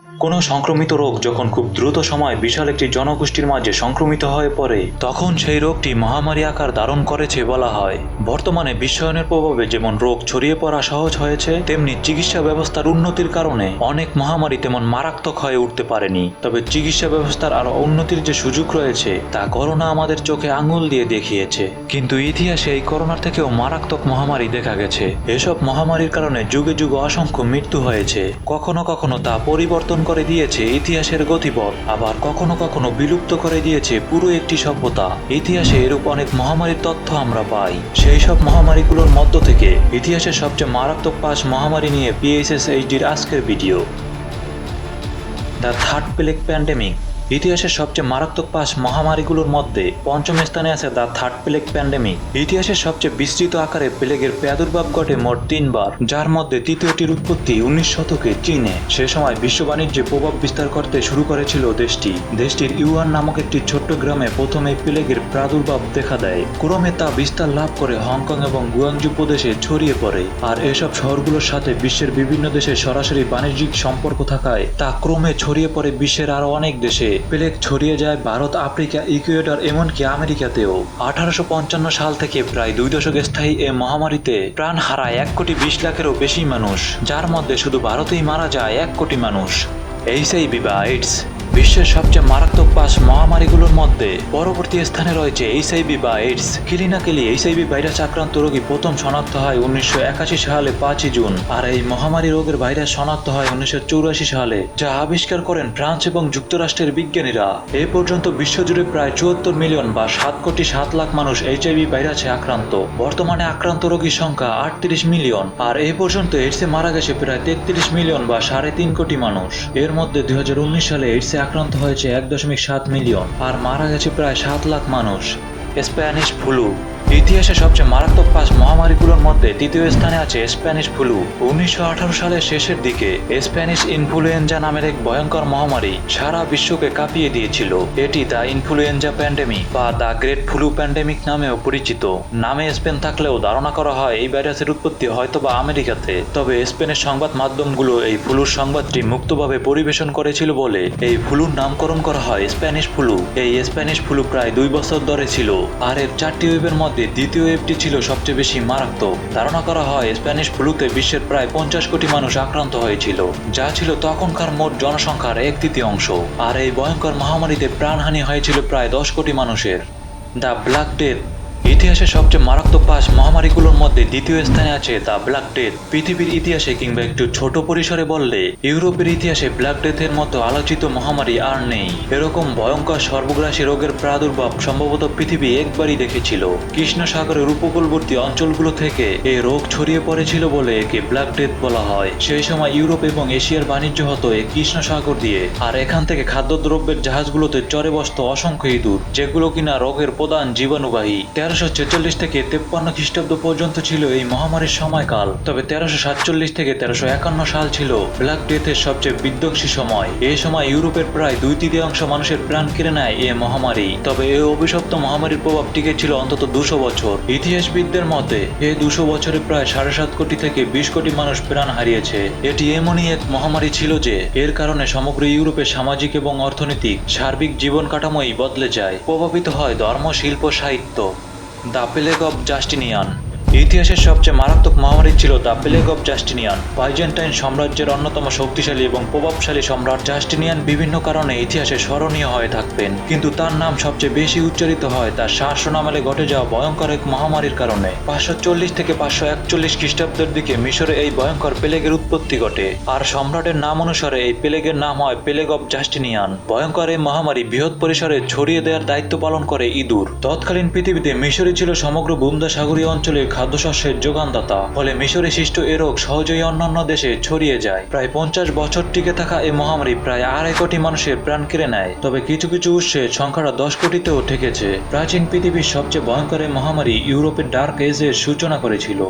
কোনো সংক্রমিত রোগ যখন খুব দ্রুত সময়ে বিশাল একটি জনগোষ্ঠীর মাঝে সংক্রমিত হয়ে পড়ে, তখন সেই রোগটি মহামারী আকার ধারণ করেছে বলা হয়। বর্তমানে বিশ্বায়নের প্রভাবে যেমন রোগ ছড়িয়ে পড়া সহজ হয়েছে, তেমনি চিকিৎসা ব্যবস্থার উন্নতির কারণে অনেক মহামারী তেমন মারাত্মক হয়ে উঠতে পারেনি। তবে চিকিৎসা ব্যবস্থার আরো উন্নতির যে সুযোগ রয়েছে, তা করোনা আমাদের চোখে আঙুল দিয়ে দেখিয়েছে। কিন্তু ইতিহাসে এই করোনার থেকেও মারাত্মক মহামারী দেখা গেছে। এসব মহামারীর কারণে যুগে যুগে অসংখ্য মৃত্যু হয়েছে। কখনো কখনো তা পরিবর্তন করে দিয়েছে ইতিহাসের গতিপথ, আবার কখনো কখনো বিলুপ্ত করে দিয়েছে পুরো একটি সভ্যতা। ইতিহাসে এরূপ অনেক মহামারীর তথ্য আমরা পাই। সেই সব মহামারীগুলোর মধ্য থেকে ইতিহাসের সবচেয়ে মারাত্মক 5 মহামারী নিয়ে PSSHDর আজকের video. The third plague pandemic. ইতিহাসের সবচেয়ে মারাত্মক 5 মহামারীগুলোর মধ্যে পঞ্চম স্থানে আছে দ্য থার্ড প্লেগ প্যান্ডেমিক। ইতিহাসের সবচেয়ে বিস্তৃত আকারে প্লেগের প্রাদুর্ভাব ঘটে মোট 3 বার, যার মধ্যে তৃতীয়টির উৎপত্তি 19 শতকে চীনে। সে সময় বিশ্ব বাণিজ্যে প্রভাব বিস্তার করতে শুরু করেছিল দেশটির ইউহান নামক একটি ছোট্ট গ্রামে প্রথম এই প্লেগের প্রাদুর্ভাব দেখা দেয়। ক্রমে তা বিস্তার লাভ করে হংকং এবং গুয়াংজু প্রদেশে ছড়িয়ে পড়ে। আর এসব শহরগুলোর সাথে বিশ্বের বিভিন্ন দেশে সরাসরি বাণিজ্যিক সম্পর্ক থাকায় তা ক্রমে ছড়িয়ে পড়ে বিশ্বের আরো অনেক দেশে। প্লেগ ছড়িয়ে যায় ভারত, আফ্রিকা, ইকুয়েডর, এমনকি আমেরিকাতেও। 1855 সাল থেকে প্রায় 2 দশক স্থায়ী এ মহামারীতে প্রাণ হারায় 1,20,00,000-এরও বেশি মানুষ, যার মধ্যে শুধু ভারতেই মারা যায় 1 কোটি মানুষ। HIV বা এইডস। বিশ্বের সবচেয়ে মারাত্মক 5 মহামারীগুলোর মধ্যে পরবর্তী স্থানে রয়েছে HIV বা এইডস। কিলিনাকেলি HIV ভাইরাস আক্রান্ত রোগী প্রথম শনাক্ত হয় 1981 সালে 5 জুন, আর এই মহামারী রোগের ভাইরাস শনাক্ত হয় 1984 সালে, যা আবিষ্কার করেন ফ্রান্স এবং যুক্তরাষ্ট্রের বিজ্ঞানীরা। এ পর্যন্ত বিশ্বজুড়ে প্রায় 74 মিলিয়ন বা 7,07,00,000 মানুষ HIV ভাইরাসে আক্রান্ত। বর্তমানে আক্রান্ত রোগীর সংখ্যা 38 মিলিয়ন, আর এ পর্যন্ত এইডসে মারা গেছে প্রায় 33 মিলিয়ন বা 3.5 কোটি মানুষ। এর মধ্যে 2019 সালে এইডসে আক্রান্ত হয়েছে 1.7 মিলিয়ন, আর মারা গেছে প্রায় 7 লাখ মানুষ। Spanish flu. ইতিহাসে সবচেয়ে মারাত্মক 5 মহামারীগুলোর মধ্যে তৃতীয় স্থানে আছে স্প্যানিশ ফ্লু। 1918 সালের শেষের দিকে স্প্যানিশ ইনফ্লুয়েঞ্জা নামের এক ভয়ঙ্কর মহামারী সারা বিশ্বকে কাঁপিয়ে দিয়েছিল। এটি দ্য ইনফ্লুয়েঞ্জা প্যান্ডেমিক বা দ্য গ্রেট ফ্লু প্যান্ডেমিক নামেও পরিচিত। নামে স্পেন থাকলেও ধারণা করা হয় এই ভাইরাসের উৎপত্তি হয়তোবা আমেরিকাতে। তবে স্পেনের সংবাদ মাধ্যমগুলো এই ফ্লুর সংবাদটি মুক্তভাবে পরিবেশন করেছিল বলে এই ফ্লুর নামকরণ করা হয় স্প্যানিশ ফ্লু। এই স্প্যানিশ ফ্লু প্রায় 2 বছর ধরে ছিল, আর এর 4টি ওয়েভের মধ্যে দ্বিতীয় ওয়েভটি ছিল সবচেয়ে বেশি মারাত্মক। ধারণা করা হয় স্প্যানিশ ফ্লুতে বিশ্বের প্রায় 50 কোটি মানুষ আক্রান্ত হয়েছিল, যা ছিল তখনকার মোট জনসংখ্যার 1/3। আর এই ভয়ঙ্কর মহামারীতে প্রাণহানি হয়েছিল প্রায় 10 কোটি মানুষের। The black death. ইতিহাসের সবচেয়ে মারাত্মক 5 মহামারীগুলোর মধ্যে দ্বিতীয় স্থানে আছে দ্য ব্ল্যাক ডেথ। পৃথিবীর ইতিহাসে কিংবা একটু ছোট পরিসরে বললে ইউরোপের ইতিহাসে ব্ল্যাক ডেথের মতো আলোচিত মহামারী আর নেই। এরকম ভয়ঙ্কর সর্বগ্রাসী রোগের প্রাদুর্ভাব সম্ভবত পৃথিবী একবারই দেখেছিল। কৃষ্ণ সাগরের উপকূলবর্তী অঞ্চলগুলো থেকে এই রোগ ছড়িয়ে পড়েছিল বলে একে ব্ল্যাক ডেথ বলা হয়। সেই সময় ইউরোপ এবং এশিয়ার বাণিজ্য হতো এই কৃষ্ণ সাগর দিয়ে, আর এখান থেকে খাদ্যদ্রব্যের জাহাজগুলোতে চড়ে বসত অসংখ্য ইঁদুর, যেগুলো কিনা রোগের প্রধান জীবাণুবাহী। 1346 থেকে 53 খ্রিস্টাব্দ পর্যন্ত ছিল এই মহামারীর সময়কাল। তবে 1347 থেকে 1351 সাল ছিল ব্ল্যাক ডেথের সবচেয়ে বিধ্বংসী সময়। এই সময় ইউরোপের প্রায় 2/3 মানুষের প্রাণ কেড়ে নেয় এই মহামারী। তবে এই অভিশপ্ত মহামারীর প্রভাব টিকে ছিল অন্তত 200 বছর। ইতিহাসবিদদের মতে এই 200 বছরে প্রায় 7.5 কোটি থেকে 20 কোটি মানুষ প্রাণ হারিয়েছে। এটি এমনই এক মহামারী ছিল যে এর কারণে সমগ্র ইউরোপের সামাজিক এবং অর্থনৈতিক সার্বিক জীবন কাঠামোই বদলে যায়। প্রভাবিত হয় ধর্ম, শিল্প, সাহিত্য। The plague of Justinian. ইতিহাসের সবচেয়ে মারাত্মক মহামারী ছিল the plague of Justinian. Byzantine সাম্রাজ্যের অন্যতম শক্তিশালী এবং প্রভাবশালী সম্রাট জাস্টিনিয়ান বিভিন্ন কারণে ইতিহাসে স্মরণীয় হয়ে থাকবেন, কিন্তু তার নাম সবচেয়ে বেশি উচ্চারিত হয় তার শাসনামলে ঘটে যাওয়া ভয়ঙ্কর এক মহামারীর কারণে। 540 থেকে 541 খ্রিস্টাব্দের দিকে মিশরে এই ভয়ঙ্কর প্লেগের উৎপত্তি ঘটে, আর সম্রাটের নাম অনুসারে এই প্লেগের নাম হয় প্লেগ অব জাস্টিনিয়ান। ভয়ঙ্কর এই মহামারী বৃহৎ পরিসরে ছড়িয়ে দেওয়ার দায়িত্ব পালন করে ইঁদুর। তৎকালীন পৃথিবীতে মিশরই ছিল সমগ্র ভূমধ্য সাগরীয় অঞ্চলের খাদ্যশস্যের যোগানদাতা, ফলে মিশরে সৃষ্ট এ রোগ সহজেই অন্যান্য দেশে ছড়িয়ে যায়। প্রায় 50 বছর টিকে থাকা এই মহামারী প্রায় 2.5 কোটি মানুষের প্রাণ কেড়ে নেয়। তবে কিছু কিছু উৎসে সংখ্যাটা 10 কোটিতেও ঠেকেছে। প্রাচীন পৃথিবীর সবচেয়ে ভয়ঙ্কর এই মহামারী ইউরোপের ডার্ক এজের সূচনা করেছিল।